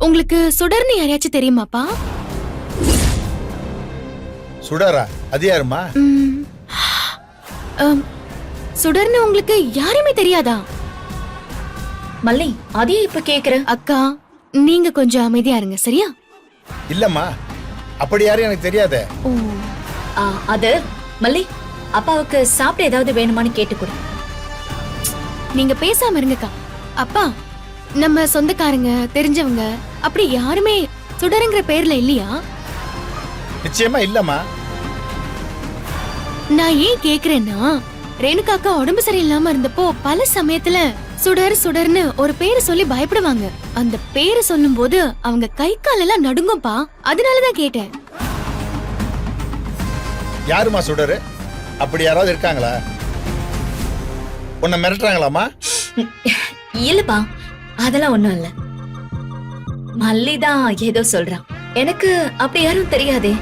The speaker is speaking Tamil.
உங்களுக்கு சுடர்னு யாரையாச்சும் தெரியுமாப்பா? சுடரா? அது யாருமா? சுடர்னு உங்களுக்கு யாருமே தெரியாதா? மல்லி, அதே இப்ப கேக்குற. அக்கா, நீங்க கொஞ்சம் அமைதியா இருங்க, சரியா? இல்லம்மா, அப்படி யாரும் எனக்கு தெரியாதே. ஓ, அது மல்லி, அப்பாவுக்கு சாப்பிட ஏதாவது வேணுமான்னு கேட்டுக்கூட. நீங்க பேசாம இருங்கக்கா. அப்பா, நம்ம சொந்தக்காரங்க தெரிஞ்சவங்க அப்படி யாருமே சுடருங்கிற பேர்ல இல்லையா? நிச்சயமா இல்லம்மா. நான் ஏன் கேக்குறேன்னா, ரேணுகாக்கா உடம்பு சரியில்லாம இருந்தப்போ பல சமயத்துல சுடர் சுடர்னு ஒரு பேரை சொல்லி பயப்படுவாங்க. அந்த பேரை சொல்லும் போது அவங்க கை காலெல்லாம் நடுங்கும்பா. அதனாலதான் கேட்டேன். யாருமா சுடரு? அப்படி யாராவது இருக்காங்களா? உன்னை மிரட்டுறாங்களாமா? இல்லப்பா, அதெல்லாம் ஒண்ணும் இல்ல. மல்லிதான் ஏதோ சொல்றான். எனக்கு அப்படி யாரும் தெரியாதே.